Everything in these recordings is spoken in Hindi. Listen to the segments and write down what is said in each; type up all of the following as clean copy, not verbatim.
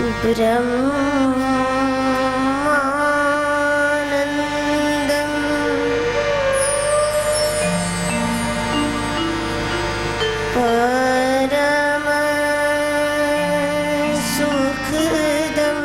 ब्रह्मानन्दं परम सुखदं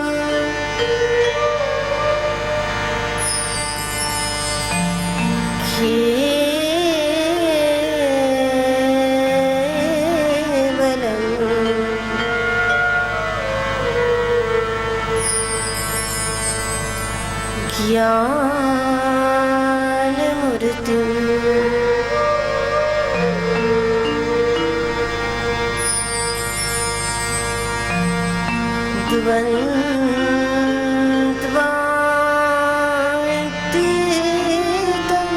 ज्ञानमूर्तिं द्वन्द्वातीतं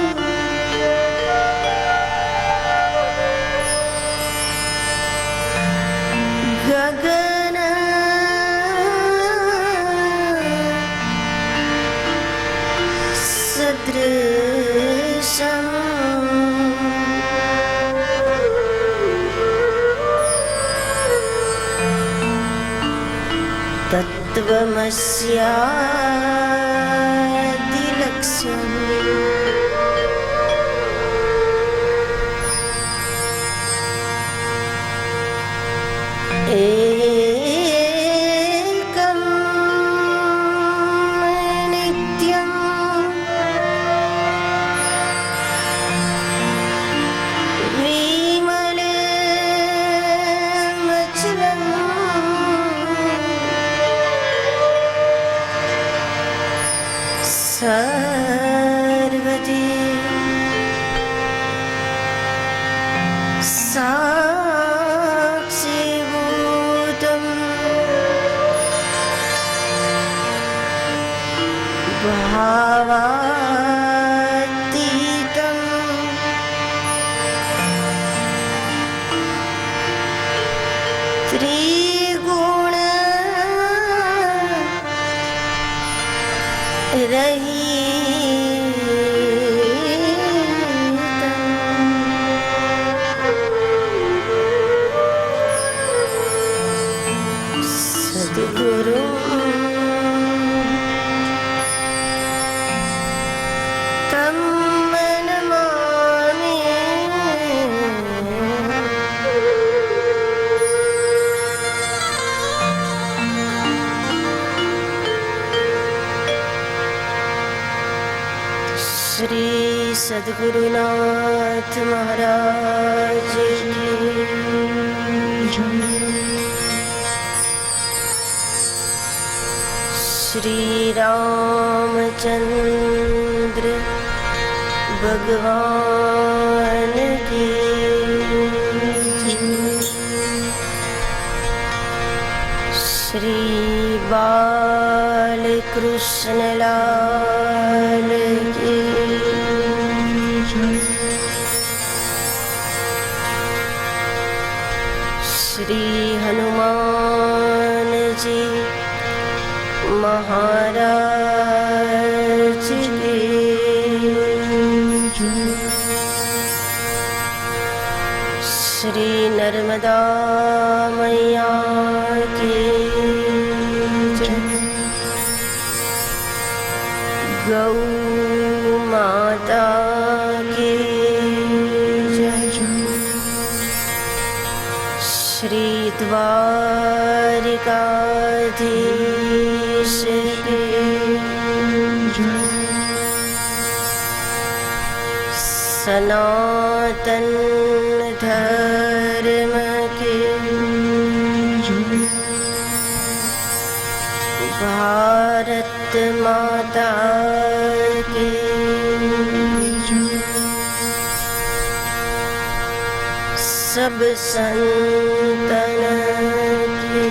गगन सदृशं तत्त्वमस्यादिलक्ष्यम् एकं नित्यं विमलमचलं सर्वदि साक्षिभूतं भावातीतं त्रिगुण सद्गुरु तं नमामि। श्री सद्गुरुनाथ महाराज की श्री रामचंद्र भगवान की श्री बालकृष्ण लाल की श्री हनुमान जी महाराज की श्री नर्मदा मैया की गौ माता की श्री द्वारिकाधीश की सनातन धर्म के भारत माता के सब संतन की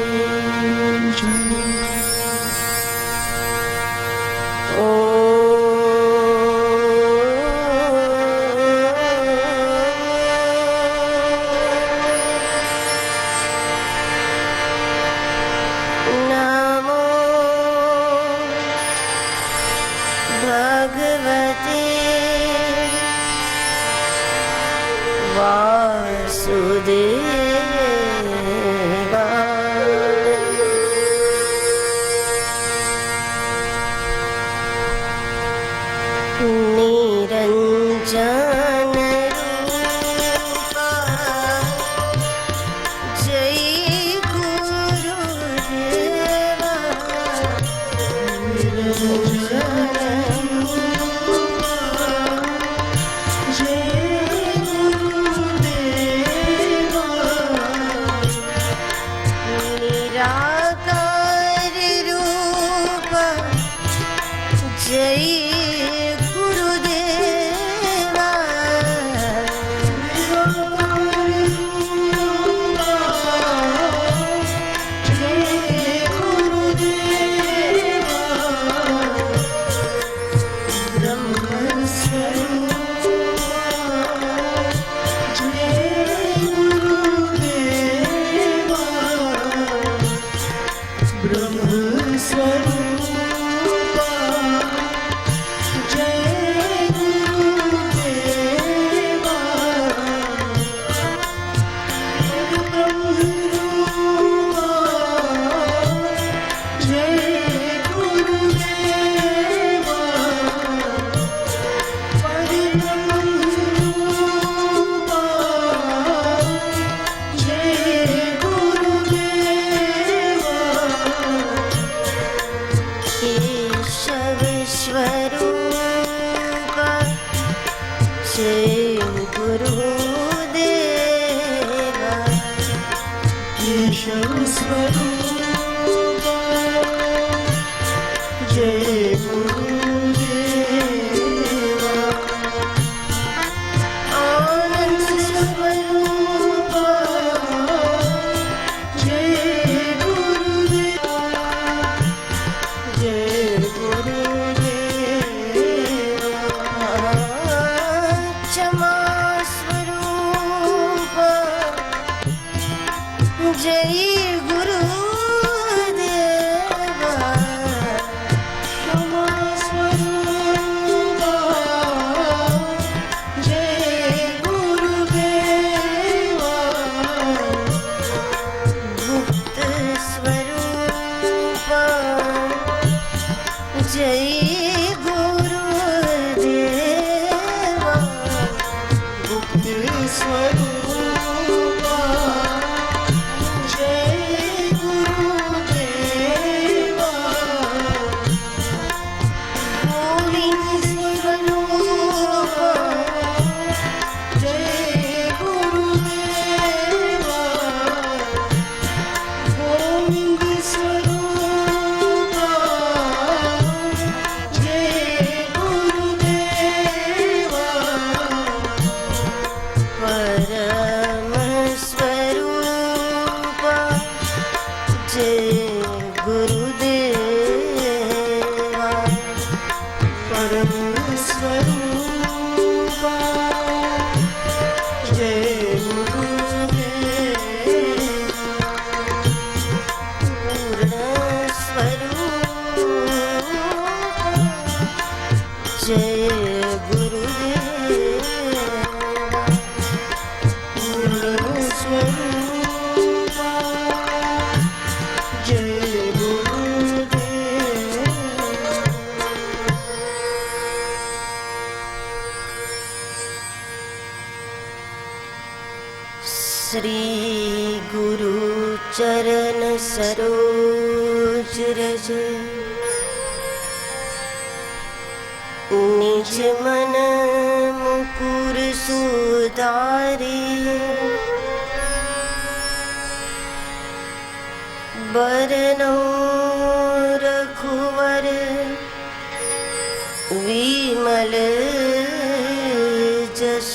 वासुदेवाय। ब्रह्म स्वरूपा जय गुरुदेवा ब्रह्म रूपा जय गुरुदेवा केशव स्वरूप जय गुरुदेवा केशव स्वरूपा जय गुरुदेवा आनंद स्वरूपा जय गुरुदेवा जय गुरुदेवा क्षमा स्वरूप जय गुरुदेवा क्षमा स्वरूपा जय गुरुदेवा मुक्त स्वरूप जय गुरुदेवा मुक्ति स्वरूपा जय गुरुदेवा गोविंद स्वरूप जय गुरुदेवा गोविंद स्वरूपा जय गुरुदेवा परम स्वरूप जय गुरुदेवा परम स्वरूपा जय गुरुदेवा पूर्ण स्वरूप जय गुरुदेवा पूर्ण स्वरूपा जय गुरुदेवा श्री गुरु चरण सरोज रज निज मन मुकुर सुधारी बरनौ रघुवर विमल जस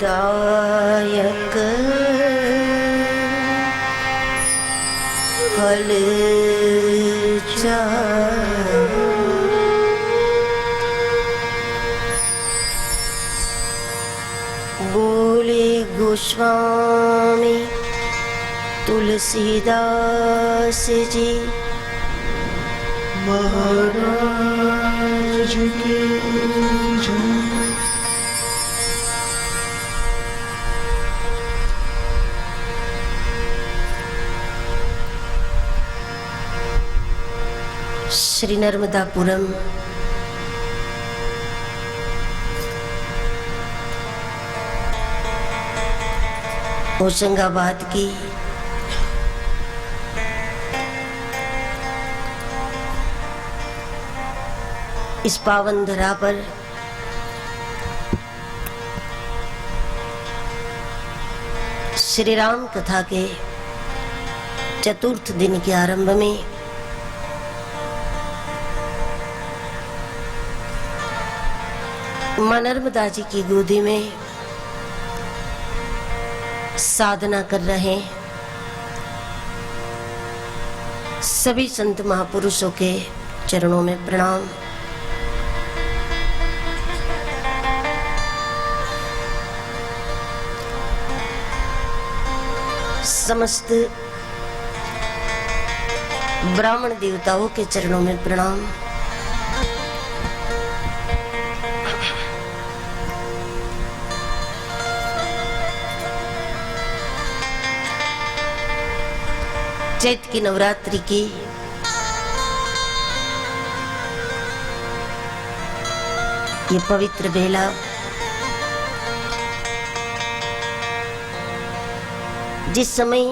दायक फल बोले गोस्वामी तुलसीदास जी महाराज की जय। श्री नर्मदापुरम होशंगाबाद की इस पावन धरा पर श्री राम कथा के चतुर्थ दिन के आरंभ में मां नर्मदा जी की गोदी में साधना कर रहे सभी संत महापुरुषों के चरणों में प्रणाम। समस्त ब्राह्मण देवताओं के चरणों में प्रणाम। चैत की नवरात्रि की ये पवित्र बेला जिस समय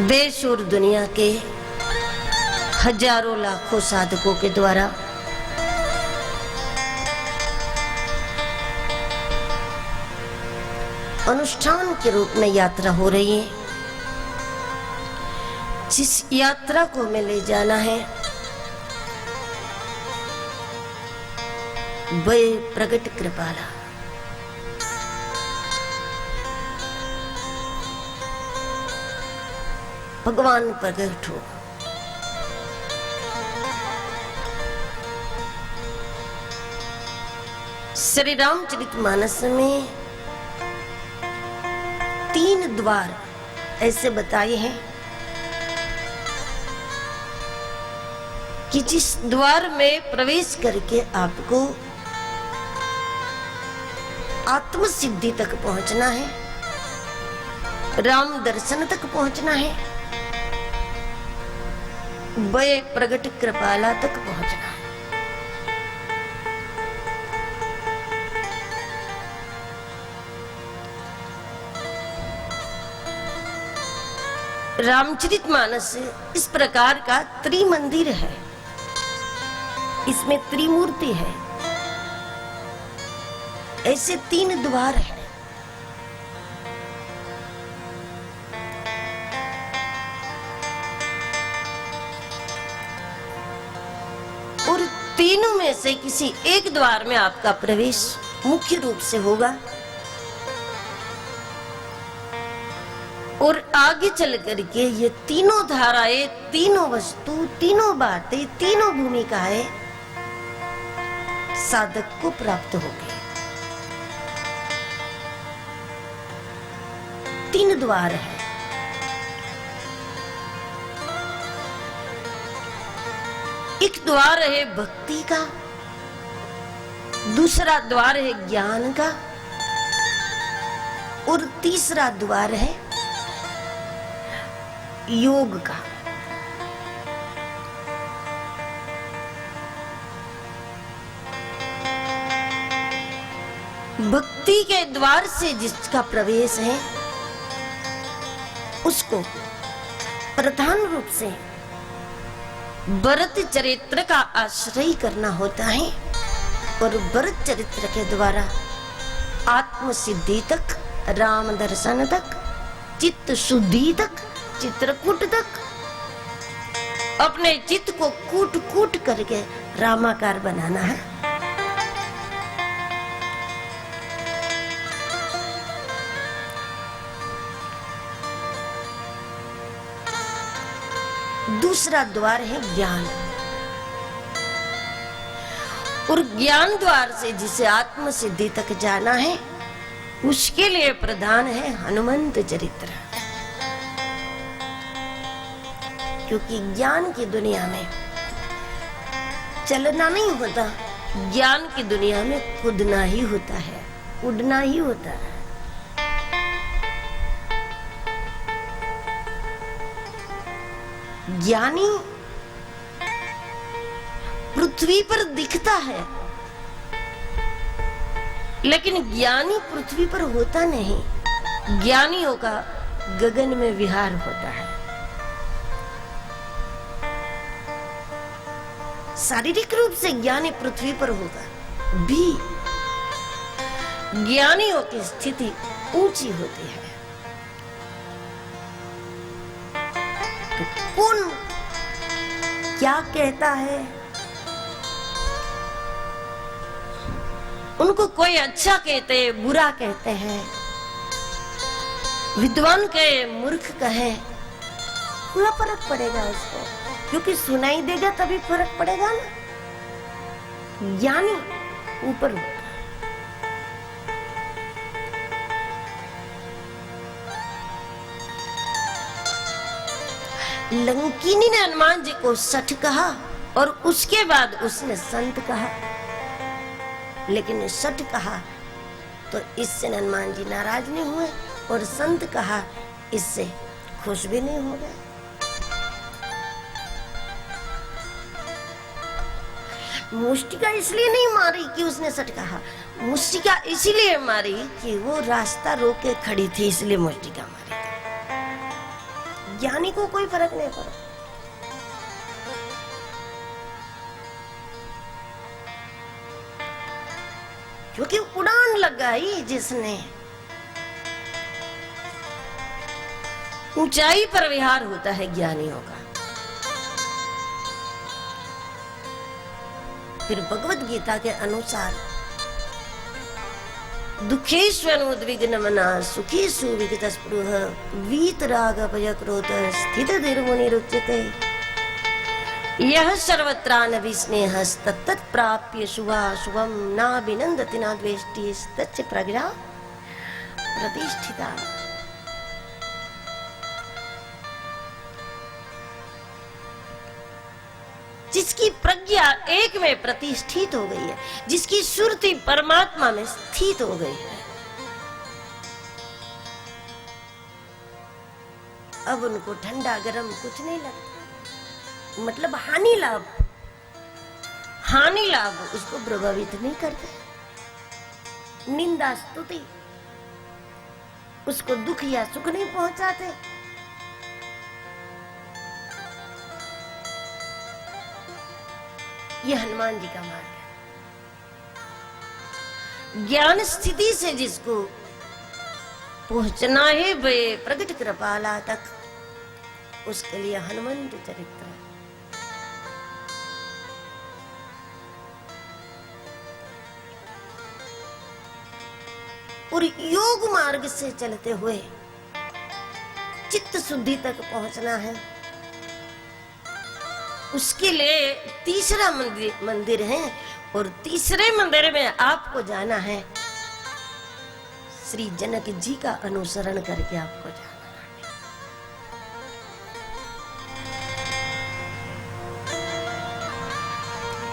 देश और दुनिया के हजारों लाखों साधकों के द्वारा अनुष्ठान के रूप में यात्रा हो रही है, जिस यात्रा को हमें ले जाना है वह प्रगट कृपाला भगवान प्रगट हो। श्री रामचरितमानस में 3 द्वार ऐसे बताए हैं कि जिस द्वार में प्रवेश करके आपको आत्म सिद्धि तक पहुंचना है, राम दर्शन तक पहुंचना है, वह प्रगट कृपाला तक पहुंचना है। रामचरितमानस इस प्रकार का त्रिमंदिर है, इसमें त्रिमूर्ति है, ऐसे 3 द्वार हैं। और तीनों में से किसी एक द्वार में आपका प्रवेश मुख्य रूप से होगा और आगे चल करके ये तीनों धाराएं, तीनों वस्तु, तीनों बातें, तीनों भूमिकाएं साधक को प्राप्त होगी। 3 द्वार है। एक द्वार है भक्ति का, दूसरा द्वार है ज्ञान का और तीसरा द्वार है योग का। भक्ति के द्वार से जिसका प्रवेश है उसको प्रधान रूप से भरत चरित्र का आश्रय करना होता है और भरत चरित्र के द्वारा आत्म सिद्धि तक, राम दर्शन तक, चित्त शुद्धि तक, चित्रकूट तक अपने चित्त को कूट कूट करके रामाकार बनाना है। दूसरा द्वार है ज्ञान और ज्ञान द्वार से जिसे आत्म सिद्धि तक जाना है उसके लिए प्रधान है हनुमंत चरित्र, क्योंकि ज्ञान की दुनिया में चलना नहीं होता, ज्ञान की दुनिया में कूदना ही होता है, उड़ना ही होता है। ज्ञानी पृथ्वी पर दिखता है लेकिन ज्ञानी पृथ्वी पर होता नहीं, ज्ञानियों का गगन में विहार होता है। शारीरिक रूप से ज्ञानी पृथ्वी पर होगा भी ज्ञानियों की स्थिति ऊंची होती है। तो कौन क्या कहता है, उनको कोई अच्छा कहते हैं, बुरा कहते हैं, विद्वान कहे, मूर्ख कहे, क्या फर्क पड़ेगा उसको, क्योंकि सुनाई देगा तभी फर्क पड़ेगा ना। ज्ञानी ऊपर होता है। लंकिनी ने हनुमान जी को सठ कहा और उसके बाद उसने संत कहा, लेकिन सठ कहा तो इससे हनुमान जी नाराज नहीं हुए और संत कहा इससे खुश भी नहीं हो गए। मुष्टिका इसलिए नहीं मारी कि उसने सट कहा, मुष्टिका इसलिए मारी कि वो रास्ता रोक के खड़ी थी, इसलिए मुष्टिका मारी थी। ज्ञानी को कोई फर्क नहीं पड़ा। क्योंकि उड़ान लगाई जिसने, ऊंचाई पर विहार होता है ज्ञानियों का। फिर भगवत गीता के अनुसार दुखेष्वनुद्विग्नमना सुखेषु विगतस्पृह वीतरागभयक्रोध स्थितधीर्मुनिरुच्यते यः सर्वत्रानभिस्नेहस्तत्तत् प्राप्य शुभाशुभं नाभिनन्दति न द्वेष्टि तच्च प्रज्ञा प्रतिष्ठिता। जिसकी प्रज्ञा एक में प्रतिष्ठित हो गई है, जिसकी सुरति परमात्मा में स्थित हो गई है, अब उनको ठंडा गरम कुछ नहीं लगता। मतलब हानि लाभ उसको प्रभावित नहीं करते। निंदा स्तुति उसको दुख या सुख नहीं पहुंचाते। यह हनुमान जी का मार्ग है। ज्ञान स्थिति से जिसको पहुंचना है वे प्रगट कृपाला तक, उसके लिए हनुमंत चरित्र है। और योग मार्ग से चलते हुए चित्त शुद्धि तक पहुंचना है। उसके लिए तीसरा मंदिर है और तीसरे मंदिर में आपको जाना है। श्री जनक जी का अनुसरण करके आपको जाना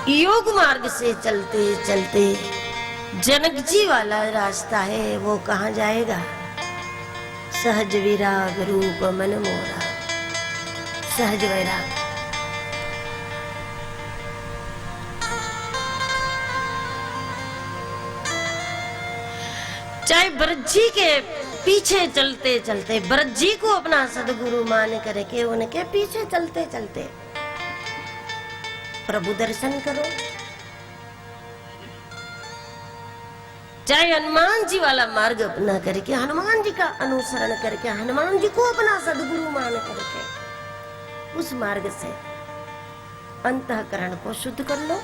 है। योग मार्ग से चलते चलते जनक जी वाला रास्ता है, वो कहाँ जाएगा? सहज विराग रूप मन मोरा। सहज वैराग चाहे भरत जी के पीछे चलते चलते, भरत जी को अपना सदगुरु मान करके उनके पीछे चलते चलते प्रभु दर्शन करो। चाहे हनुमान जी वाला मार्ग अपना करके, हनुमान जी का अनुसरण करके, हनुमान जी को अपना सदगुरु मान करके उस मार्ग से अंतःकरण को शुद्ध कर लो,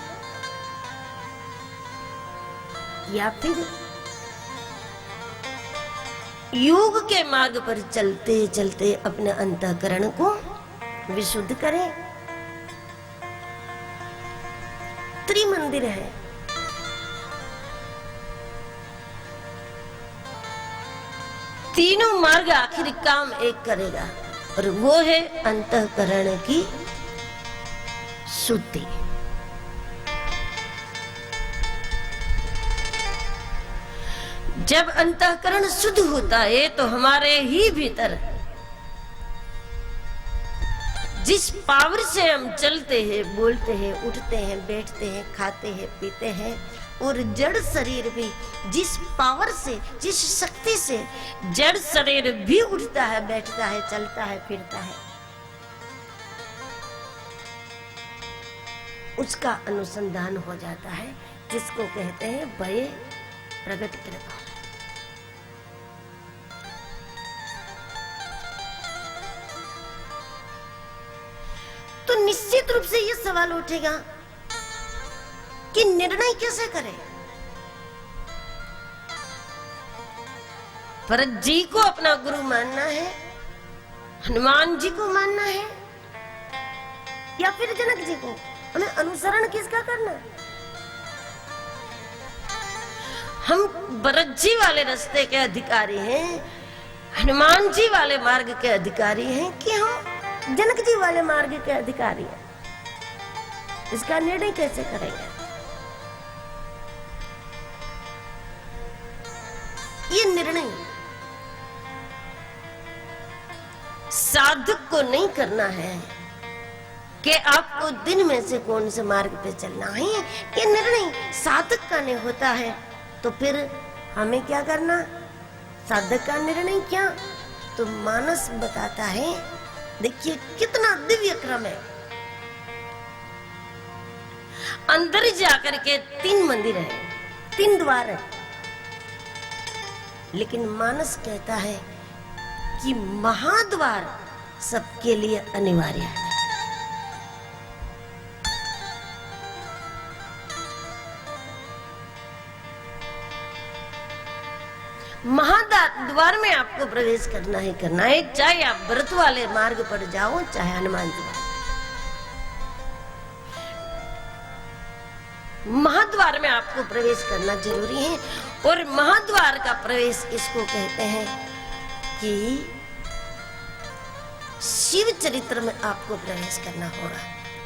या फिर योग के मार्ग पर चलते चलते अपने अंतःकरण को विशुद्ध करें। त्रिमंदिर है। तीनों मार्ग आखिर काम एक करेगा और वो है अंतःकरण की शुद्धि। जब अंतःकरण शुद्ध होता है तो हमारे ही भीतर जिस पावर से हम चलते हैं, बोलते हैं, उठते हैं, बैठते हैं, खाते हैं, पीते हैं, और जड़ शरीर भी जिस पावर से, जिस शक्ति से जड़ शरीर भी उठता है, बैठता है, चलता है, फिरता है, उसका अनुसंधान हो जाता है, जिसको कहते हैं भय प्रगट कृपा। तो निश्चित रूप से यह सवाल उठेगा कि निर्णय कैसे करें? भरत जी को अपना गुरु मानना है, हनुमान जी को मानना है, या फिर जनक जी को? हमें अनुसरण किसका करना है? हम भरत जी वाले रास्ते के अधिकारी हैं, हनुमान जी वाले मार्ग के अधिकारी हैं कि हम जनक जी वाले मार्ग के अधिकारी हैं, इसका निर्णय कैसे करेंगे? ये निर्णय साधक को नहीं करना है कि आपको दिन में से कौन से मार्ग पे चलना है। ये निर्णय साधक का नहीं होता है, तो फिर हमें क्या करना? साधक का निर्णय क्या? तो मानस बताता है, देखिए कितना दिव्य क्रम है। अंदर जाकर के 3 मंदिर है, 3 द्वार है, लेकिन मानस कहता है कि महाद्वार सबके लिए अनिवार्य है। महाद्वार में आपको प्रवेश करना ही करना है, चाहे आप व्रत वाले मार्ग पर जाओ, चाहे हनुमान जी वाले। महाद्वार में आपको प्रवेश करना जरूरी है। और महाद्वार का प्रवेश इसको कहते हैं कि शिव चरित्र में आपको प्रवेश करना होगा।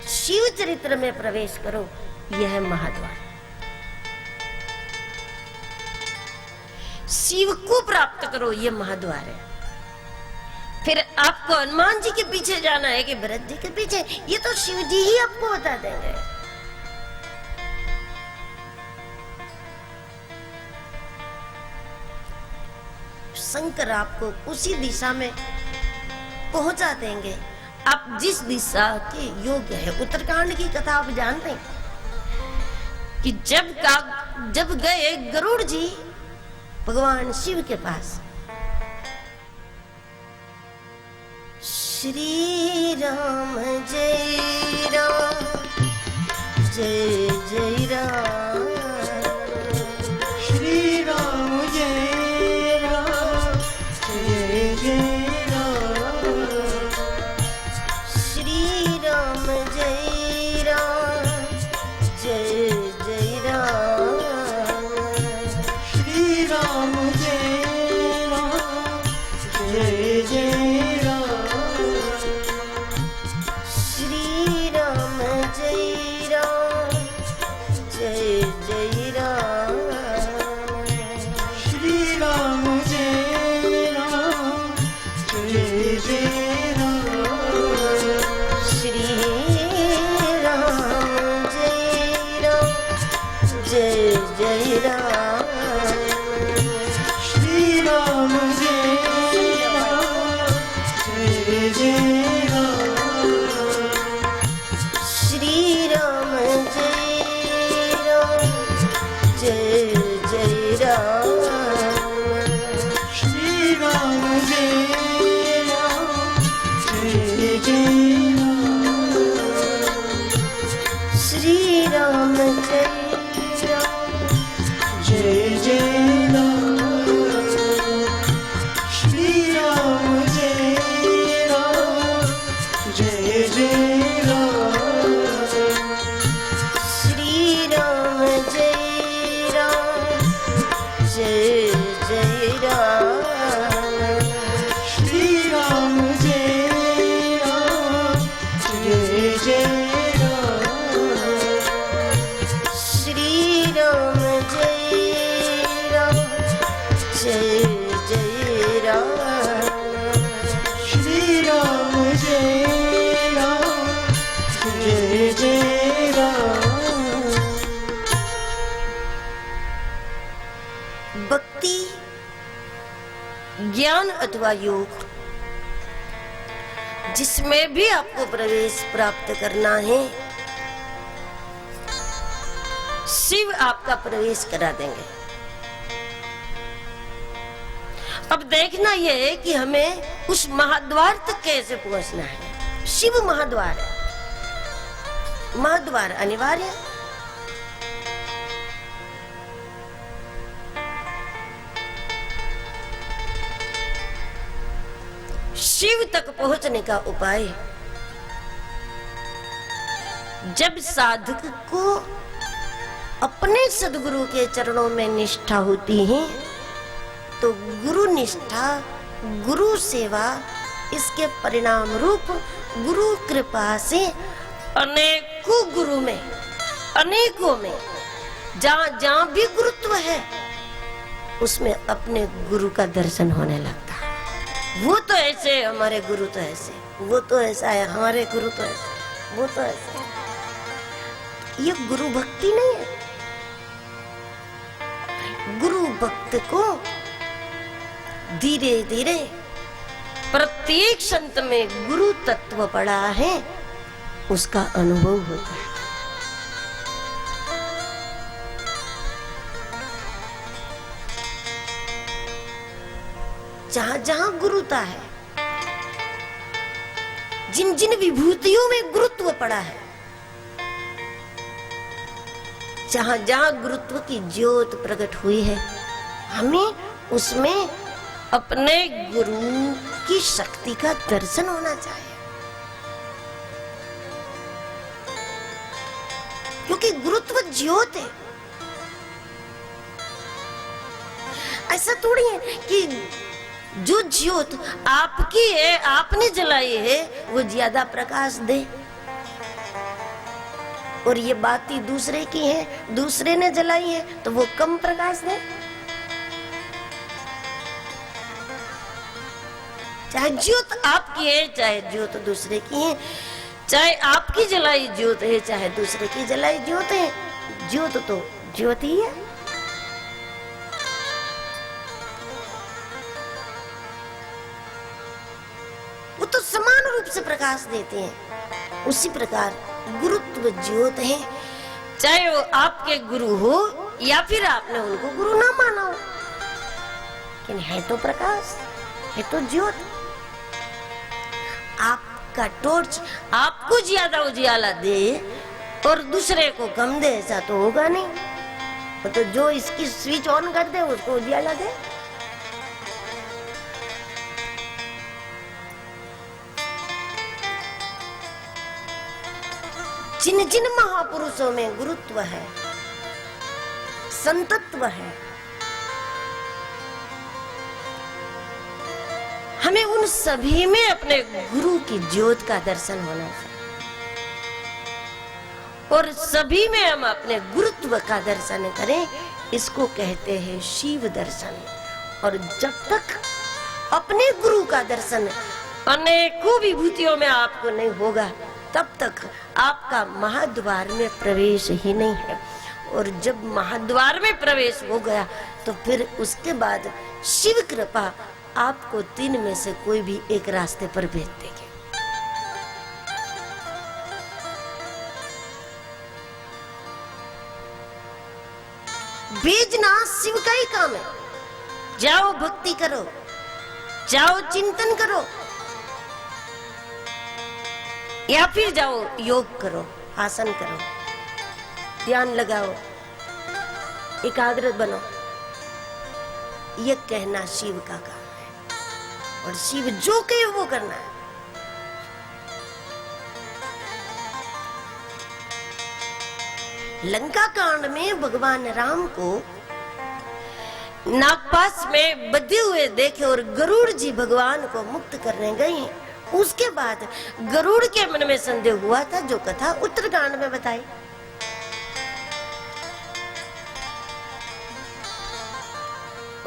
शिव चरित्र में प्रवेश करो, यह महाद्वार। शिव को प्राप्त करो, यह महाद्वार है। फिर आपको हनुमान जी के पीछे जाना है कि भरत जी के पीछे, ये तो शिव जी ही आपको बता देंगे। शंकर आपको उसी दिशा में पहुंचा देंगे आप जिस दिशा के योग्य है। उत्तरकांड की कथा आप जानते हैं कि जब गए गरुड़ जी भगवान शिव के पास, श्री राम जय राम जय जय राम, श्री राम जय राम जय जय राम, श्री राम जय राम जय जय राम, श्री राम जय राम जय जय राम, श्री राम जय राम जय जय राम, श्री राम जय राम जय जय राम, श्री राम जय राम जय जय राम, श्री राम जय राम जय जय राम, श्री राम जय राम जय जय राम, श्री राम जय राम जय जय राम, श्री राम जय राम जय जय राम, श्री राम जय राम जय जय राम, श्री राम जय राम जय जय राम, श्री राम जय राम जय जय राम, श्री राम जय राम जय जय राम, श्री राम जय राम जय जय राम, भक्ति, ज्ञान अथवा योग, जिसमें भी आपको प्रवेश प्राप्त करना है, शिव आपका प्रवेश करा देंगे। अब देखना यह है कि हमें उस महाद्वार तक कैसे पहुंचना है। शिव महाद्वार है, महाद्वार अनिवार्य है। शिव तक पहुंचने का उपाय, जब साधक को अपने सद्गुरु के चरणों में निष्ठा होती है, तो गुरु निष्ठा, गुरु सेवा इसके परिणाम रूप गुरु कृपा से अनेकों गुरु में, अनेकों में जहां जहां भी गुरुत्व है उसमें अपने गुरु का दर्शन होने लगता है। वो तो ऐसे, हमारे गुरु तो ऐसे, वो तो ऐसा है, हमारे गुरु तो ऐसे, वो तो ऐसे। ये गुरु भक्ति नहीं है। गुरु भक्त को धीरे धीरे प्रत्येक संत में गुरु तत्व पड़ा है, उसका अनुभव होता है। जहां जहां गुरुता है, जिन जिन विभूतियों में गुरुत्व पड़ा है, जहां जहां गुरुत्व की ज्योत प्रकट हुई है, हमें उसमें अपने गुरु की शक्ति का दर्शन होना चाहिए। क्योंकि गुरुत्व ज्योत है। ऐसा थोड़ी है कि जो ज्योत आपकी है, आपने जलाई है, वो ज्यादा प्रकाश दे, और ये बाती दूसरे की है, दूसरे ने जलाई है, तो वो कम प्रकाश दे। चाहे ज्योत आपकी है, चाहे ज्योत दूसरे की है, चाहे आपकी जलाई ज्योत है, चाहे दूसरे की जलाई ज्योत है, ज्योत तो ज्योत ही है। वो तो समान रूप से प्रकाश देते हैं। उसी प्रकार गुरुत्व ज्योत है, चाहे वो आपके गुरु हो या फिर आपने उनको गुरु ना माना हो, लेकिन है तो प्रकाश, है तो ज्योत। आपका टॉर्च आपको ज्यादा उजियाला दे और दूसरे को कम दे, ऐसा तो होगा नहीं। तो जो इसकी स्विच ऑन कर दे उसको उजियाला दे। जिन जिन महापुरुषों में गुरुत्व है, संतत्व है, हमें उन सभी में अपने गुरु की ज्योत का दर्शन होना चाहिए, और सभी में हम अपने गुरुत्व का दर्शन करें, इसको कहते हैं शिव दर्शन। और जब तक अपने गुरु का दर्शन अनेकों विभूतियों में आपको नहीं होगा, तब तक आपका महाद्वार में प्रवेश ही नहीं है। और जब महाद्वार में प्रवेश हो गया तो फिर उसके बाद शिव कृपा आपको तीन में से कोई भी एक रास्ते पर भेज देगी। भेजना शिव का ही काम है। जाओ भक्ति करो, जाओ चिंतन करो, या फिर जाओ योग करो, आसन करो, ध्यान लगाओ, एकाग्र बनो। ये कहना शिव का काम है, और शिव जो कहे वो करना है। लंका कांड में भगवान राम को नागपाश में बंधे हुए देखे और गरुड़ जी भगवान को मुक्त करने गए। उसके बाद गरुड़ के मन में संदेह हुआ था, जो कथा उत्तरकांड में बताई।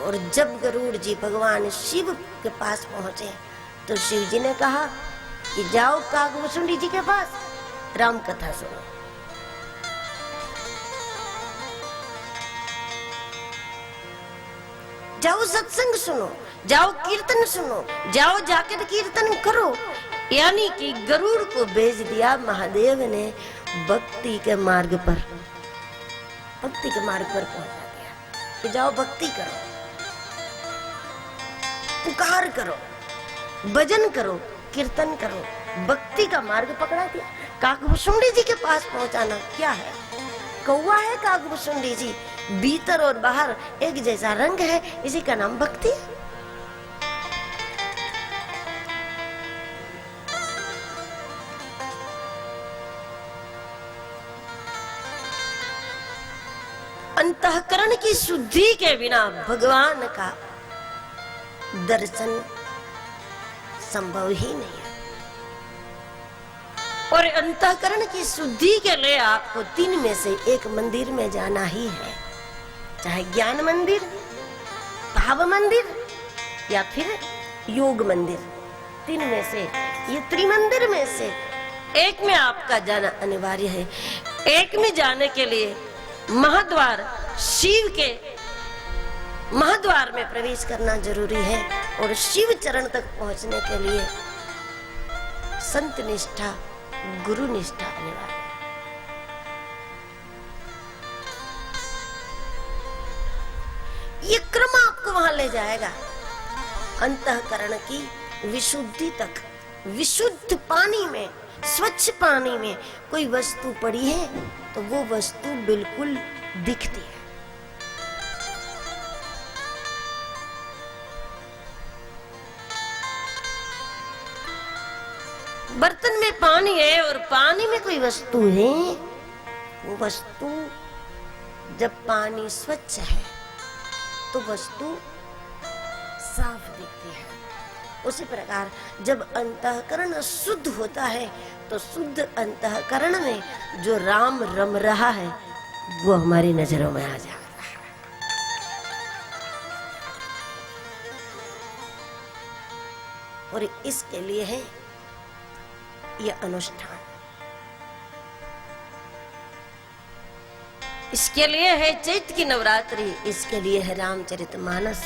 और जब गरुड़ जी भगवान शिव के पास पहुंचे तो शिव जी ने कहा कि जाओ कागभूषुंडी जी के पास, राम कथा सुनो। जाओ सत्संग सुनो, जाओ कीर्तन सुनो, जाओ जाकर कीर्तन करो। यानी कि गरुड़ को भेज दिया महादेव ने भक्ति के मार्ग पर, भक्ति के मार्ग पर पहुंचा दिया कि जाओ भक्ति करो, पुकार करो, भजन करो, कीर्तन करो, भक्ति का मार्ग पकड़ा दिया। कागभूषुंडी जी के पास पहुंचाना क्या है? कौवा है कागभूषुंडी जी, भीतर और बाहर एक जैसा रंग है, इसी का नाम भक्ति है। अंतःकरण की शुद्धि के बिना भगवान का दर्शन संभव ही नहीं है। और अंतःकरण की शुद्धि के लिए आपको 3 में से एक मंदिर में जाना ही है, चाहे ज्ञान मंदिर, भाव मंदिर या फिर योग मंदिर। 3 में से, ये त्रिमंदिर में से एक में आपका जाना अनिवार्य है। एक में जाने के लिए महाद्वार, शिव के महाद्वार में प्रवेश करना जरूरी है। और शिव चरण तक पहुंचने के लिए संत निष्ठा, गुरु निष्ठा अनिवार्य है। ये क्रम आपको वहां ले जाएगा अंतःकरण की विशुद्धि तक। विशुद्ध पानी में, स्वच्छ पानी में कोई वस्तु पड़ी है तो वो वस्तु बिल्कुल दिखती है। बर्तन में पानी है और पानी में कोई वस्तु है, वो वस्तु जब पानी स्वच्छ है तो वस्तु साफ दिखती है। उसी प्रकार जब अंतःकरण शुद्ध होता है तो शुद्ध अंतःकरण में जो राम रम रहा है वो हमारी नजरों में आ जाता है। और इसके लिए है ये अनुष्ठान, इसके लिए है चैत्र की नवरात्रि, इसके लिए है रामचरितमानस।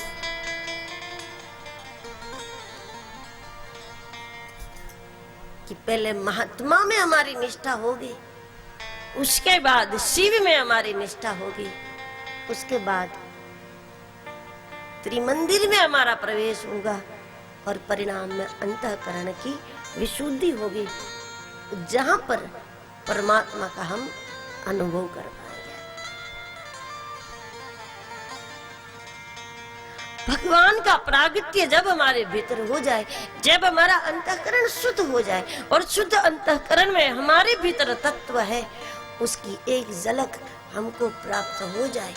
कि पहले महात्मा में हमारी निष्ठा होगी, उसके बाद शिव में हमारी निष्ठा होगी, उसके बाद त्रिमंदिर में हमारा प्रवेश होगा और परिणाम में अंतःकरण की विशुद्धि होगी, जहां पर परमात्मा का हम अनुभव कर पाएंगे। भगवान का प्रागट्य जब हमारे भीतर हो जाए, जब हमारा अंतःकरण शुद्ध हो जाए और शुद्ध अंतःकरण में हमारे भीतर तत्व है, उसकी एक झलक हमको प्राप्त हो जाए,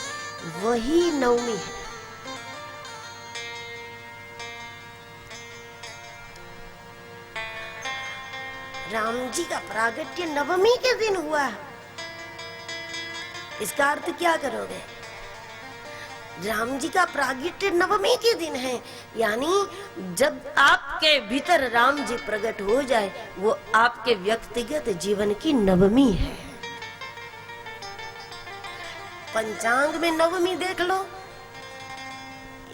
वही नवमी है। राम जी का प्रागट्य नवमी के दिन हुआ। इसका अर्थ क्या करोगे? राम जी का प्रागट्य नवमी के दिन है, यानी जब आपके भीतर राम जी प्रकट हो जाए, वो आपके व्यक्तिगत जीवन की नवमी है। पंचांग में नवमी देख लो,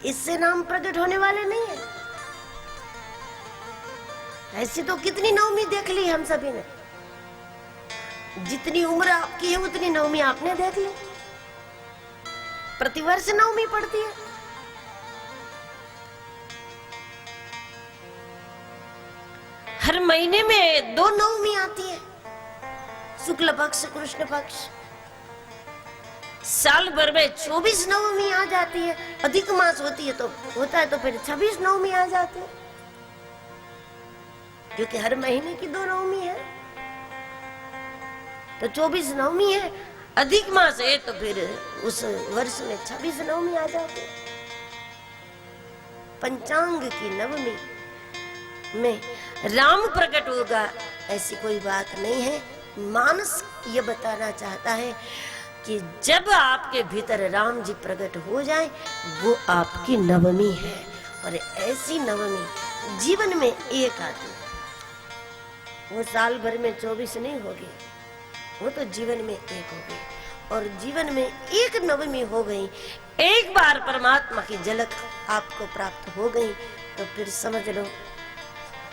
इससे नाम प्रकट होने वाले नहीं है। ऐसे तो कितनी नवमी देख ली हम सभी ने, जितनी उम्र आपकी है उतनी नवमी आपने देख ली। प्रतिवर्ष नवमी पड़ती है। हर महीने में 2 नवमी आती है, शुक्ल पक्ष, कृष्ण पक्ष। साल भर में 24 नवमी आ जाती है। अधिक मास होती है तो होता है तो फिर 26 नवमी आ जाती है, क्योंकि हर महीने की 2 नवमी है तो 24 नवमी है। अधिक मास है तो फिर उस वर्ष में 26 नवमी आ जाती है। पंचांग की नवमी में राम प्रकट होगा ऐसी कोई बात नहीं है। मानस ये बताना चाहता है कि जब आपके भीतर राम जी प्रकट हो जाए, वो आपकी नवमी है। और ऐसी नवमी जीवन में एक आती है, वो साल भर में 24 नहीं होगी, वो तो जीवन में एक होगी। और जीवन में एक नवमी हो गई, एक बार परमात्मा की झलक आपको प्राप्त हो गई, तो फिर समझ लो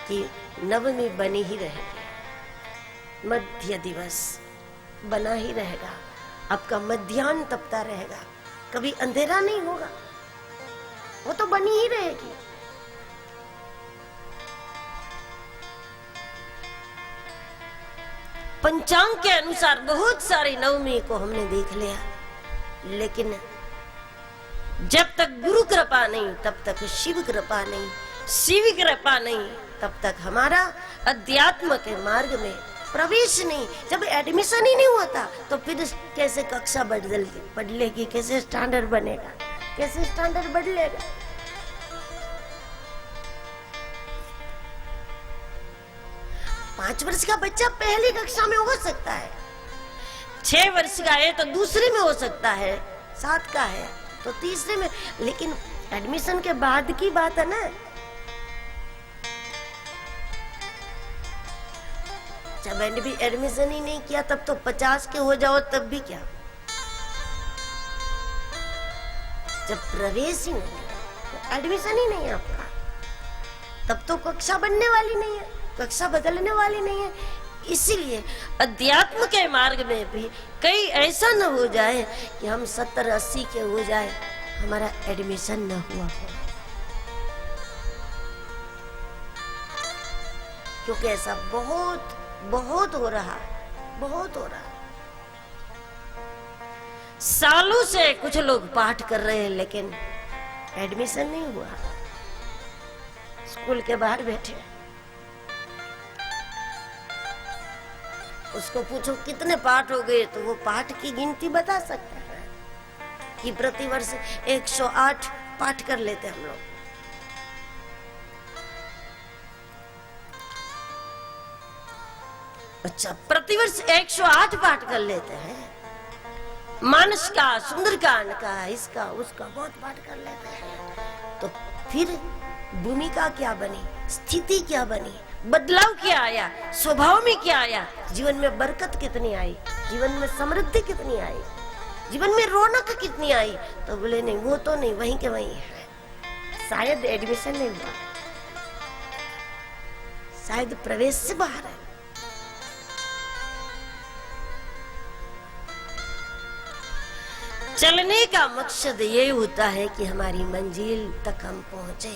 कि नवमी बनी ही रहेगी। मध्य दिवस बना ही रहेगा, आपका मध्याह्न तपता रहेगा, कभी अंधेरा नहीं होगा, वो तो बनी ही रहेगी। पंचांग के अनुसार बहुत सारी नवमी को हमने देख लिया, लेकिन जब तक गुरु कृपा नहीं तब तक शिव कृपा नहीं, शिव कृपा नहीं तब तक हमारा अध्यात्म के मार्ग में प्रवेश नहीं। जब एडमिशन ही नहीं होता तो फिर कैसे कक्षा बदलेगी, कैसे स्टैंडर्ड बनेगा, कैसे स्टैंडर्ड बदलेगा। 5 वर्ष का बच्चा पहली कक्षा में हो सकता है, 6 वर्ष का है तो दूसरे में हो सकता है, 7 का है तो तीसरे में, लेकिन एडमिशन के बाद की बात है ना। जब एडमिशन ही नहीं किया तब तो 50 के हो जाओ तब भी क्या, जब प्रवेश ही नहीं है, एडमिशन ही नहीं है आपका, तब तो कक्षा बनने वाली नहीं है, कक्षा बदलने वाली नहीं है। इसीलिए अध्यात्म के मार्ग में भी कहीं ऐसा न हो जाए कि हम 70-80 के हो जाए, हमारा एडमिशन न हुआ हो, क्योंकि ऐसा बहुत बहुत हो रहा है, बहुत हो रहा है। सालों से कुछ लोग पाठ कर रहे हैं लेकिन एडमिशन नहीं हुआ, स्कूल के बाहर बैठे। उसको पूछो कितने पाठ हो गए तो वो पाठ की गिनती बता सकता है कि प्रतिवर्ष 108 पाठ कर लेते हम लोग। अच्छा, प्रतिवर्ष 108 पाठ कर लेते हैं, मानस का, सुंदरकांड का, इसका उसका बहुत पाठ कर लेते हैं, तो फिर भूमिका क्या बनी, स्थिति क्या बनी, बदलाव क्या आया, स्वभाव में क्या आया, जीवन में बरकत कितनी आई, जीवन में समृद्धि कितनी आई, जीवन में रौनक कितनी आई? तो बोले नहीं, वो तो नहीं, वहीं के वहीं है, शायद एडमिशन नहीं हुआ, शायद प्रवेश से बाहर है। चलने का मकसद ये होता है कि हमारी मंजिल तक हम पहुंचे।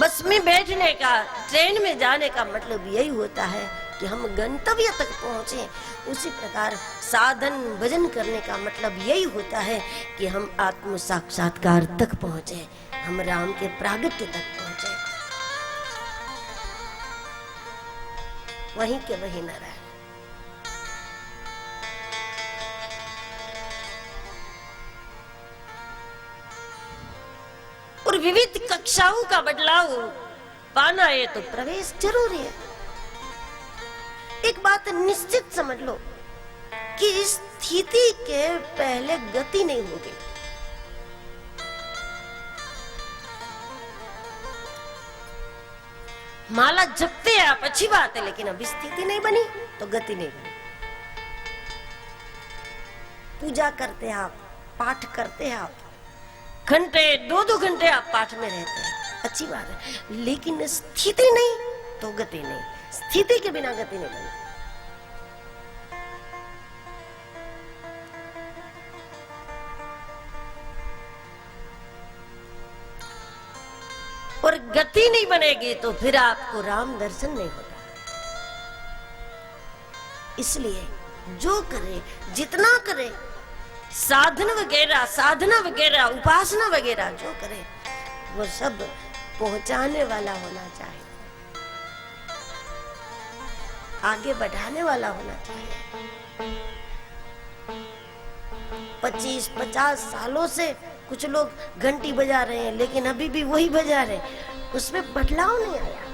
बस में बैठने का, ट्रेन में जाने का मतलब यही होता है कि हम गंतव्य तक पहुंचे। उसी प्रकार साधन भजन करने का मतलब यही होता है कि हम आत्म साक्षात्कार तक पहुंचे, हम राम के प्रागट्य तक पहुंचे, वहीं के वहीं न रहे। और विविध कक्षाओं का बदलाव पाना है तो प्रवेश जरूरी है। एक बात निश्चित समझ लो कि इस स्थिति के पहले गति नहीं होगी। माला जपते आप, अच्छी बात है, लेकिन अभी स्थिति नहीं बनी तो गति नहीं बनी। पूजा करते हैं आप, पाठ करते हैं आप, घंटे 2-2 घंटे आप पाठ में रहते हैं, अच्छी बात है, लेकिन स्थिति नहीं तो गति नहीं, स्थिति के बिना गति नहीं बनी। और गति नहीं बनेगी तो फिर आपको राम दर्शन नहीं होगा। इसलिए जो करे, जितना करे, साधन वगैरह, साधना वगैरह, उपासना वगैरह जो करे, वो सब पहुंचाने वाला होना चाहिए, आगे बढ़ाने वाला होना चाहिए। 25-50 सालों से कुछ लोग घंटी बजा रहे हैं, लेकिन अभी भी वही बजा रहे हैं, उसमें बदलाव नहीं आया,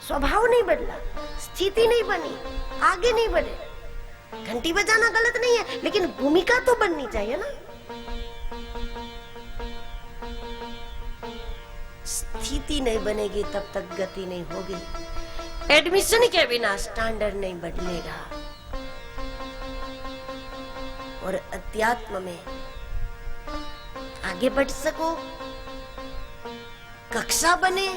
स्वभाव नहीं बदला, स्थिति नहीं बनी, आगे नहीं बढ़े। घंटी बजाना गलत नहीं है, लेकिन भूमिका तो बननी चाहिए ना। स्थिति नहीं बनेगी तब तक गति नहीं होगी। एडमिशन के बिना स्टैंडर्ड नहीं बदलेगा। और अध्यात्म में आगे बढ़ सको, कक्षा बने,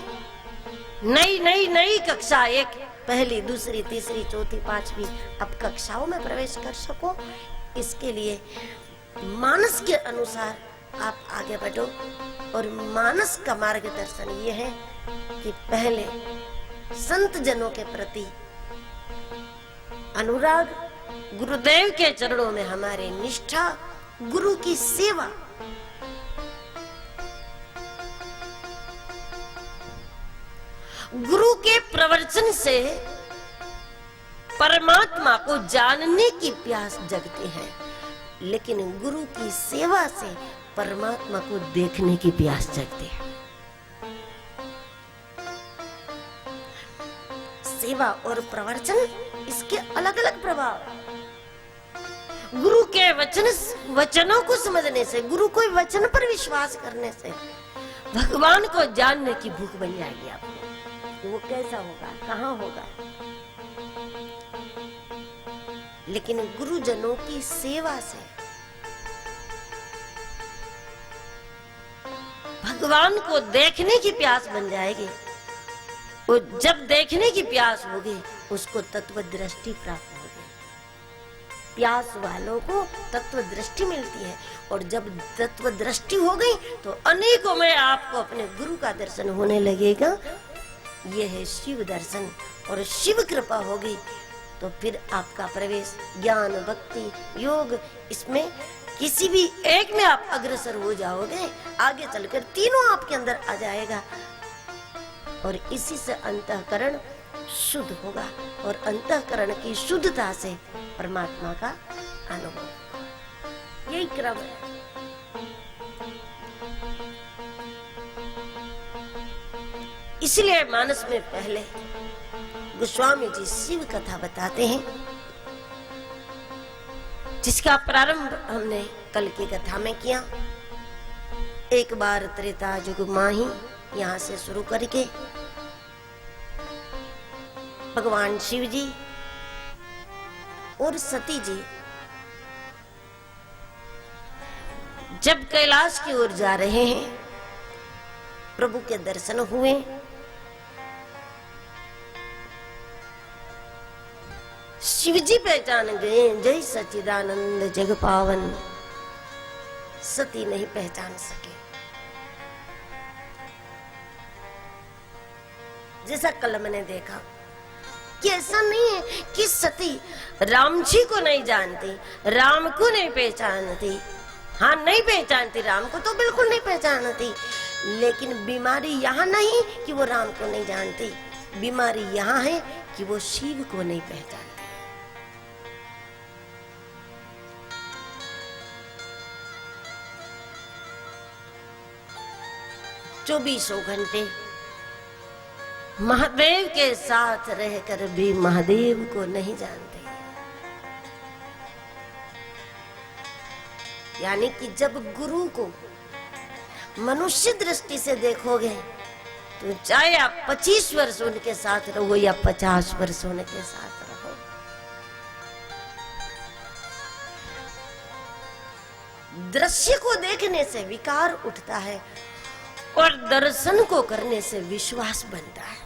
नई कक्षा, एक पहली, दूसरी, तीसरी, चौथी, पांचवी, अब कक्षाओं में प्रवेश कर सको, इसके लिए मानस के अनुसार आप आगे बढ़ो। और मानस का मार्गदर्शन ये है कि पहले संत जनों के प्रति अनुराग, गुरुदेव के चरणों में हमारी निष्ठा, गुरु की सेवा, गुरु के प्रवचन से परमात्मा को जानने की प्यास जगती है, लेकिन गुरु की सेवा से परमात्मा को देखने की प्यास जगती है। सेवा और प्रवचन इसके अलग अलग प्रभाव। गुरु के वचनों को समझने से, गुरु कोई वचन पर विश्वास करने से भगवान को जानने की भूख बन जाएगी आपको कि वो कैसा होगा, कहाँ होगा। लेकिन गुरुजनों की सेवा से भगवान को देखने की प्यास बन जाएगी। वो जब देखने की प्यास होगी उसको तत्व दृष्टि प्राप्त होगी। प्यास वालों को तत्व दृष्टि मिलती है, और जब तत्व दृष्टि हो गई तो अनेकों में आपको अपने गुरु का दर्शन होने लगेगा। यह है शिव दर्शन, और शिव कृपा होगी तो फिर आपका प्रवेश ज्ञान, भक्ति, योग, इसमें किसी भी एक में आप अग्रसर हो जाओगे। आगे चलकर तीनों आपके अंदर आ जाएगा, और इसी से अंतःकरण शुद्ध होगा, और अंतःकरण की शुद्धता से परमात्मा का अनुभव। यही क्रम है। इसलिए मानस में पहले गोस्वामी जी शिव कथा बताते हैं, जिसका प्रारंभ हमने कल की कथा में किया। एक बार त्रेता युग माही, यहाँ से शुरू करके भगवान शिव जी और सती जी जब कैलाश की ओर जा रहे हैं, प्रभु के दर्शन हुए। शिवजी पहचान गए, जय सच्चिदानंद जग पावन। सती नहीं पहचान सके। जैसा कल मैंने देखा कि ऐसा नहीं है कि सती राम जी को नहीं जानती, राम को नहीं पहचानती। हाँ, नहीं पहचानती, राम को तो बिल्कुल नहीं पहचानती। लेकिन बीमारी यहाँ नहीं कि वो राम को नहीं जानती, बीमारी यहाँ है कि वो शिव को नहीं पहचानती। 24 घंटे महादेव के साथ रहकर भी महादेव को नहीं जानते। यानी कि जब गुरु को मनुष्य दृष्टि से देखोगे तो चाहे आप 25 वर्ष उनके साथ रहो या 50 वर्ष उनके साथ रहो, दृश्य को देखने से विकार उठता है और दर्शन को करने से विश्वास बनता है।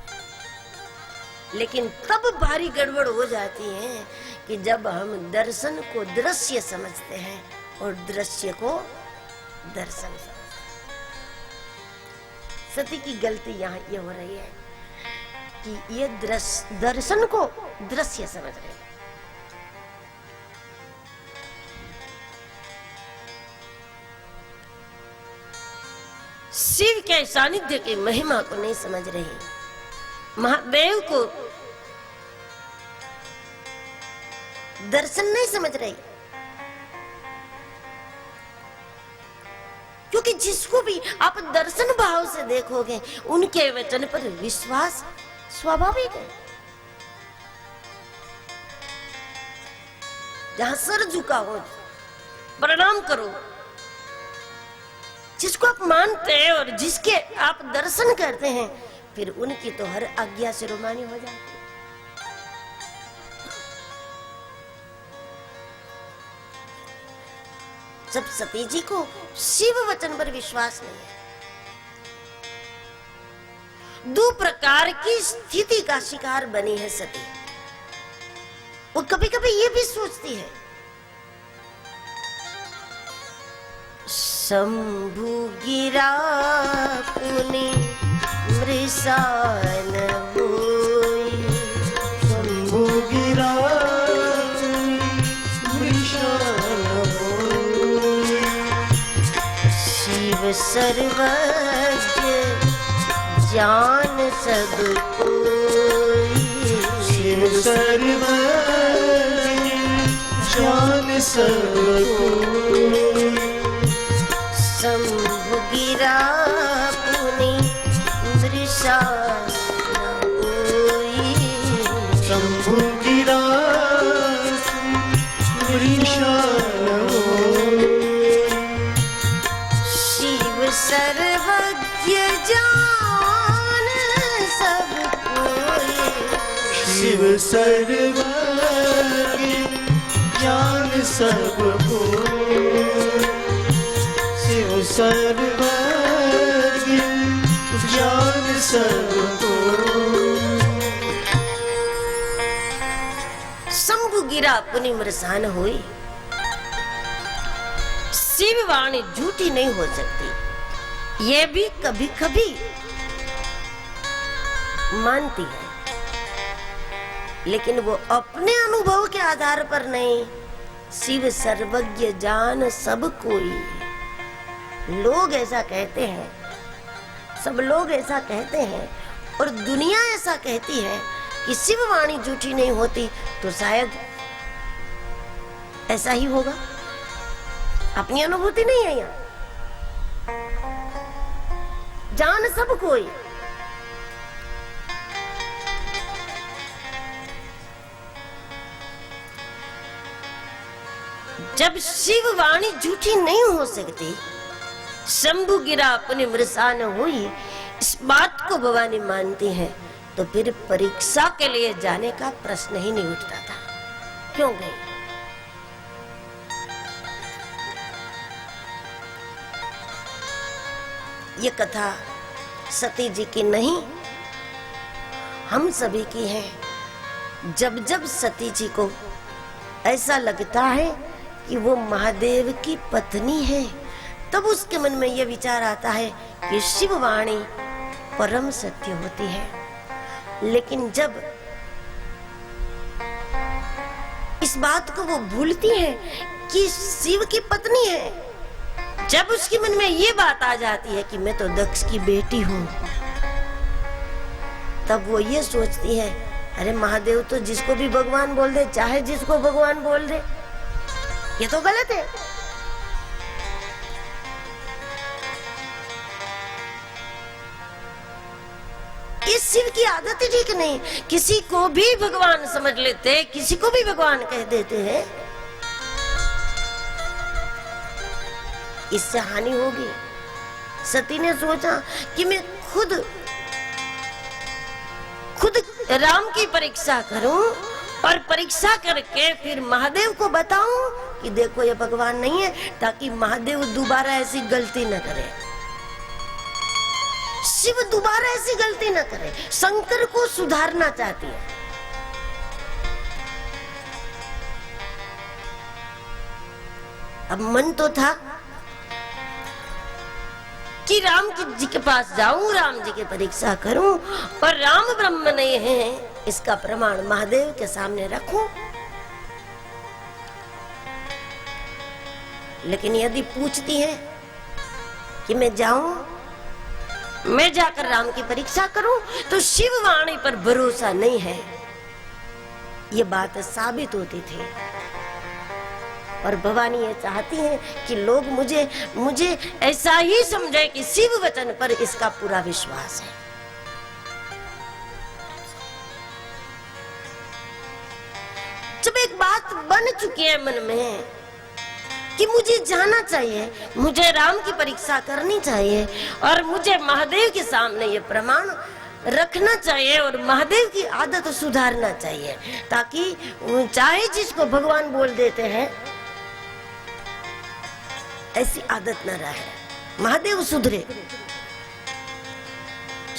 लेकिन तब भारी गड़बड़ हो जाती है कि जब हम दर्शन को दृश्य समझते हैं और दृश्य को दर्शन समझते हैं। सती की गलती यहाँ ये हो रही है कि ये दर्शन को दृश्य समझ रहे हैं। शिव के सानिध्य की महिमा को नहीं समझ रही, महादेव को दर्शन नहीं समझ रही। क्योंकि जिसको भी आप दर्शन भाव से देखोगे उनके वचन पर विश्वास स्वाभाविक है। जहां सर झुका हो प्रणाम करो, जिसको आप मानते हैं और जिसके आप दर्शन करते हैं, फिर उनकी तो हर आज्ञा शिरोमणि हो जाती है। जब सती जी को शिव वचन पर विश्वास नहीं है, दो प्रकार की स्थिति का शिकार बनी है सती। वो कभी कभी ये भी सोचती है, शंभु गिरा पुनि मृषान बोई, शंभु गिरा मृषान बोई, शिव सर्वज्ञ जान सब कोई, शिव सर्वज्ञ जान सब कोई, शंभु गिरा पुनि मृषान बोई, सर्वज्ञ जान सब कोई, शिव सर्वज्ञ ज्ञान सब कोई, शिव सर्वज्ञ ज्ञान सब कोई। शंभु गिरा पुनि मृषान हुई। शिव वाणी झूठी नहीं हो सकती, ये भी कभी कभी मानती है, लेकिन वो अपने अनुभव के आधार पर नहीं। शिव सर्वज्ञ जान सब कोई, लोग ऐसा कहते हैं, सब लोग ऐसा कहते हैं, और दुनिया ऐसा कहती है कि शिव वाणी झूठी नहीं होती, तो शायद ऐसा ही होगा। अपनी अनुभूति नहीं है यहाँ। जान सब कोई, जब शिव वाणी झूठी नहीं हो सकती, शंभु गिरा अपनी मृषा न हुई, इस बात को भवानी मानती है, तो फिर परीक्षा के लिए जाने का प्रश्न ही नहीं उठता था। क्यों गई? ये कथा सती जी की नहीं, हम सभी की है। जब जब सती जी को ऐसा लगता है कि वो महादेव की पत्नी है, तब उसके मन में यह विचार आता है कि शिव वाणी परम सत्य होती है। लेकिन जब इस बात को वो भूलती है कि शिव की पत्नी है, जब उसके मन में ये बात आ जाती है कि मैं तो दक्ष की बेटी हूँ, तब वो ये सोचती है, अरे महादेव तो जिसको भी भगवान बोल दे, चाहे जिसको भगवान बोल दे, ये तो गलत है। इस शिव की आदत ही ठीक नहीं। किसी को भी भगवान समझ लेते, किसी को भी भगवान कह देते हैं, इससे हानि होगी। सती ने सोचा कि मैं खुद राम की परीक्षा करूं, और परीक्षा करके फिर महादेव को बताऊं कि देखो ये भगवान नहीं है, ताकि महादेव दोबारा ऐसी गलती न करे, शिव दोबारा ऐसी गलती न करे। शंकर को सुधारना चाहती है। अब मन तो था कि राम जी के पास जाऊं, राम जी की परीक्षा करूं, और राम ब्रह्म नहीं है इसका प्रमाण महादेव के सामने रखूं। लेकिन यदि पूछती है कि मैं जाऊं, मैं जाकर राम की परीक्षा करूं, तो शिव वाणी पर भरोसा नहीं है, ये बात साबित होती थी। और भवानी ये चाहती है कि लोग मुझे ऐसा ही समझे कि शिव वचन पर इसका पूरा विश्वास है। जब एक बात बन चुकी है मन में कि मुझे जाना चाहिए, मुझे राम की परीक्षा करनी चाहिए, और मुझे महादेव के सामने ये प्रमाण रखना चाहिए, और महादेव की आदत सुधारना चाहिए, ताकि चाहे जिसको भगवान बोल देते हैं ऐसी आदत न रहे, महादेव सुधरे।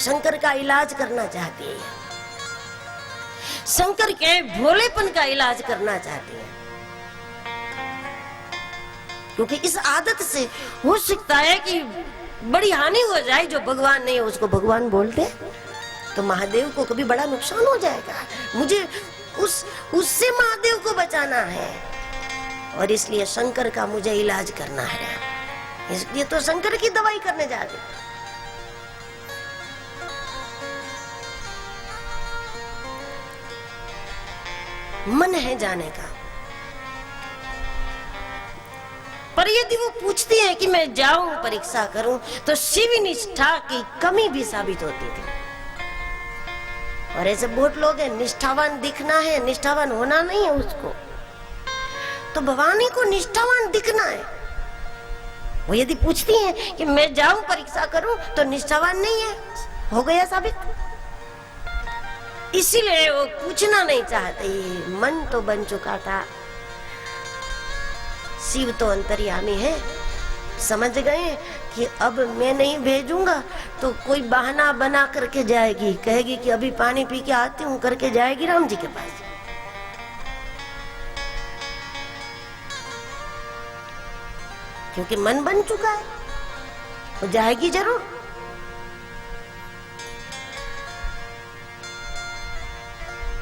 शंकर का इलाज करना चाहती है, शंकर के भोलेपन का इलाज करना चाहती है, क्योंकि इस आदत से हो सकता है कि बड़ी हानि हो जाए। जो भगवान नहीं है उसको भगवान बोलते, तो महादेव को कभी बड़ा नुकसान हो जाएगा। मुझे उससे महादेव को बचाना है, और इसलिए शंकर का मुझे इलाज करना है, इसलिए तो शंकर की दवाई करने जा रही। मन है जाने का, पर यदि वो पूछती है कि मैं जाऊं परीक्षा करूं, तो शिव निष्ठा की कमी भी साबित होती थी। और ऐसे बहुत लोग हैं, निष्ठावान दिखना है, निष्ठावान होना नहीं है उसको। तो भवानी को निष्ठावान दिखना है, वो यदि पूछती हैं कि मैं जाऊं परीक्षा करूं तो निष्ठावान नहीं है, हो गया साबित। इसीलिए वो पूछना नहीं चाहते, मन तो बन चुका था। शिव तो अंतर्यामी है, समझ गए कि अब मैं नहीं भेजूंगा तो कोई बहाना बना करके जाएगी, कहेगी कि अभी पानी पी के आती हूँ करके जाएगी राम जी के पास। क्योंकि मन बन चुका है, वो जाएगी जरूर।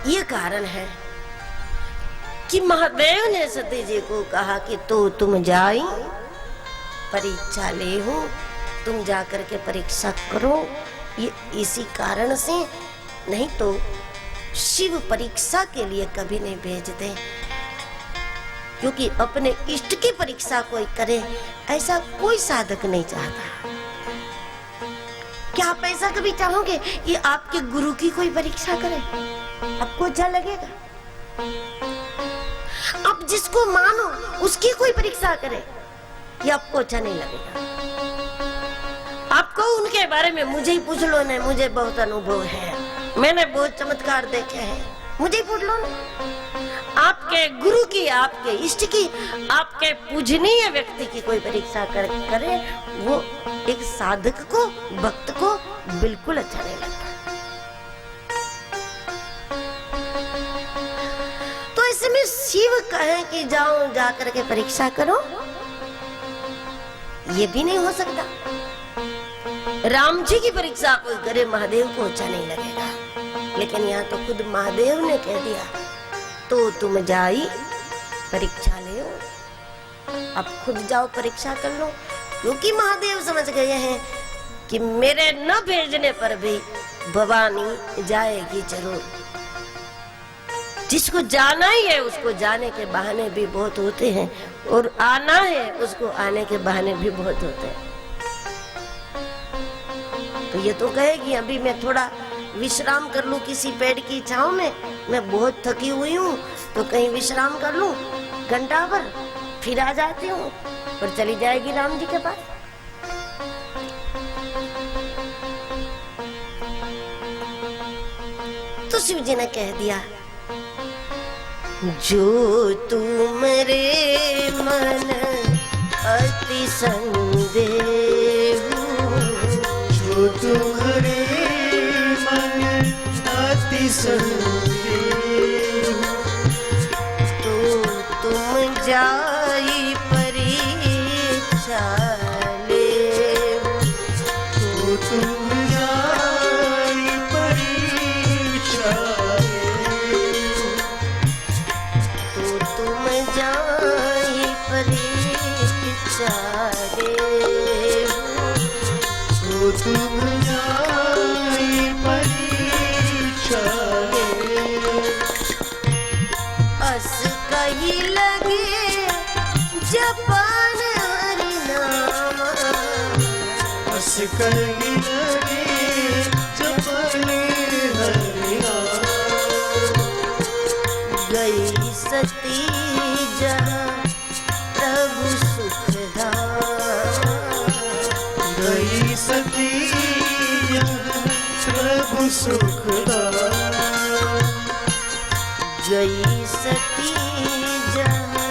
ये कारण है कि महादेव ने सती जी को कहा कि तो तुम जाई परीक्षा ले हो, तुम जाकर के परीक्षा करो। ये इसी कारण से, नहीं तो शिव परीक्षा के लिए कभी नहीं भेजते, क्योंकि अपने इष्ट की परीक्षा कोई करे ऐसा कोई साधक नहीं चाहता। क्या आप ऐसा कभी चाहोगे कि आपके गुरु की कोई परीक्षा करे? आपको अच्छा लगेगा? आप जिसको मानो उसकी कोई परीक्षा करे, ये आपको अच्छा नहीं लगेगा। आपको उनके बारे में मुझे ही पूछ लो ना, मुझे बहुत अनुभव है, मैंने बहुत चमत्कार देखे हैं, मुझे ही पूछ लो ना। आपके गुरु की, आपके इष्ट की, आपके पूजनीय व्यक्ति की कोई परीक्षा करे, वो एक साधक को, भक्त को बिल्कुल अच्छा नहीं लगता। तो इसमें शिव कहे कि जाओ जाकर के परीक्षा करो, ये भी नहीं हो सकता। राम जी की परीक्षा कोई करे, महादेव को अच्छा नहीं लगेगा। लेकिन यहाँ तो खुद महादेव ने कह दिया तो तुम जाई परीक्षा ले, अब खुद जाओ परीक्षा कर लो। क्योंकि महादेव समझ गए हैं कि मेरे न भेजने पर भी भवानी जाएगी जरूर। जिसको जाना ही है उसको जाने के बहाने भी बहुत होते हैं, और आना है उसको आने के बहाने भी बहुत होते हैं। तो ये तो कहेगी अभी मैं थोड़ा विश्राम कर लूं किसी पेड़ की छांव में, मैं बहुत थकी हुई हूँ तो कहीं विश्राम कर लूं घंटा भर, फिर आ जाती हूँ, और चली जाएगी राम जी के पास। तो शिव जी ने कह दिया जो तुमरे मन अति संदेह, जो तुम्हारे मन अति संदेह, तो तुम जाई परीक्षा ले, तो तुम जाई परीक्षा ले, तो तुम जाई परीक्षा ले, तो तुम जाई परीक्षा ले। अस कही लगे जपन हरि नाम, बस कहीं लगे जपने हरि नाम, गई सती जहाँ प्रभु सुख धाम, गई सती यहाँ प्रभु सुखदाम, गई सती जहाँ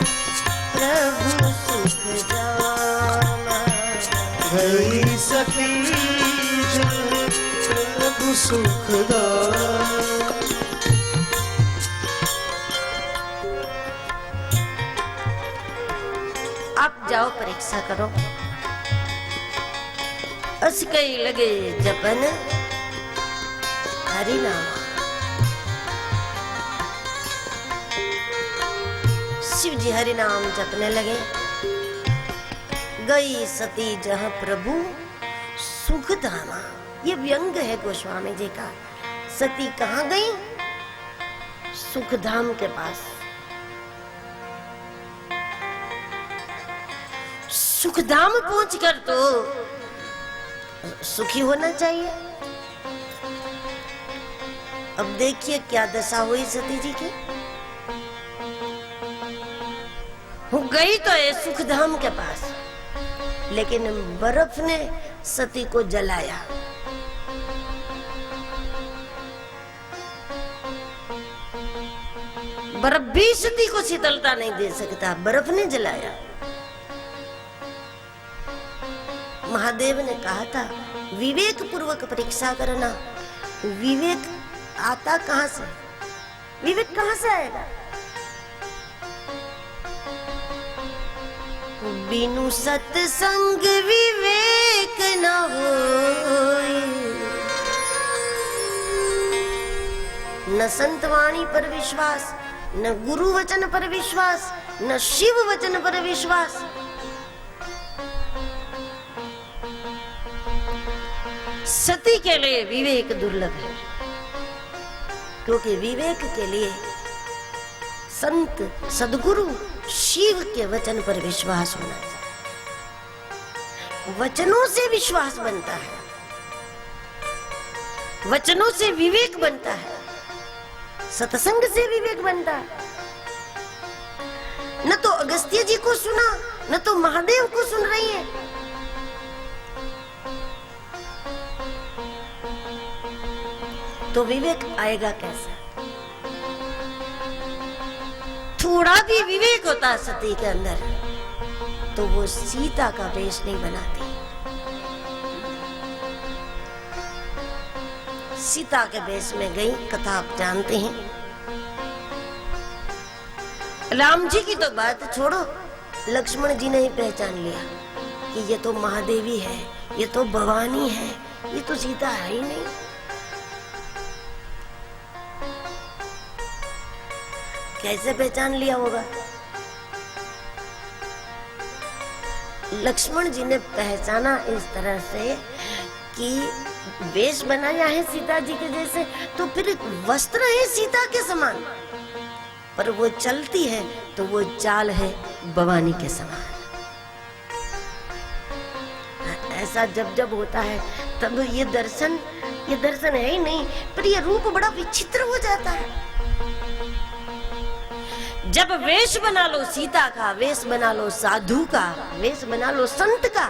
प्रभु सुख धाम। गई सती यहाँ प्रभु सुखदाम। आप जाओ परीक्षा करो, अस कई लगे जपन हरि नाम। शिव जी हरि नाम जपने लगे। गई सती जहाँ प्रभु सुख धामा, ये व्यंग है गोस्वामी जी का। सती कहाँ गई? सुख धाम के पास। सुखधाम पहुंचकर तो सुखी होना चाहिए। अब देखिए क्या दशा हुई सती जी की। गई तो है सुखधाम के पास, लेकिन बर्फ ने सती को जलाया। बर्फ भी सती को शीतलता नहीं दे सकता, बर्फ ने जलाया। महादेव ने कहा था विवेक पूर्वक परीक्षा करना। विवेक आता कहां से? विवेक कहां से आएगा? बिनु सत्संग विवेक न होय, न संतवाणी पर विश्वास, न गुरु वचन पर विश्वास, न शिव वचन पर विश्वास। सती के लिए विवेक दुर्लभ है, क्योंकि विवेक के लिए संत सदगुरु शिव के वचन पर विश्वास होना चाहिए। वचनों से विश्वास बनता है, वचनों से विवेक बनता है, सत्संग से विवेक बनता है। न तो अगस्त्य जी को सुना, न तो महादेव को सुन रही है। तो विवेक आएगा कैसे? थोड़ा भी विवेक होता सती के अंदर तो वो सीता का वेश नहीं बनाती। सीता के वेश में गई, कथा आप जानते हैं। राम जी की तो बात छोड़ो, लक्ष्मण जी ने ही पहचान लिया कि ये तो महादेवी है, ये तो भवानी है, ये तो सीता है ही नहीं। कैसे पहचान लिया होगा? लक्ष्मण जी ने पहचाना इस तरह से कि वेश बनाया है सीता जी के जैसे, तो फिर वस्त्र है सीता के समान, पर वो चलती है तो वो चाल है भवानी के समान। ऐसा जब जब होता है तब ये दर्शन है ही नहीं, पर ये रूप बड़ा विचित्र हो जाता है। जब वेश बना लो सीता का, वेश बना लो साधु का, वेश बना लो संत का,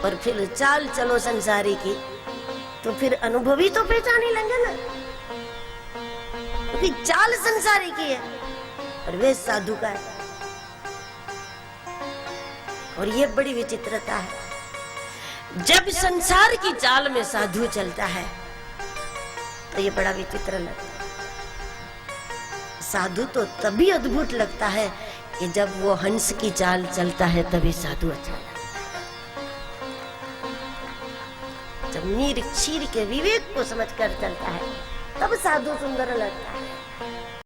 और फिर चाल चलो संसारी की, तो फिर अनुभवी तो पहचान ही लेंगे ना, क्योंकि चाल संसारी की है और वेश साधु का है। और ये बड़ी विचित्रता है, जब संसार की चाल में साधु चलता है तो ये बड़ा विचित्र लगता है। साधु तो तभी अद्भुत लगता है कि जब वो हंस की चाल चलता है, तभी साधु अच्छा लगता है। जब मीर क्षीर के विवेक को समझकर चलता है तब साधु सुंदर लगता है।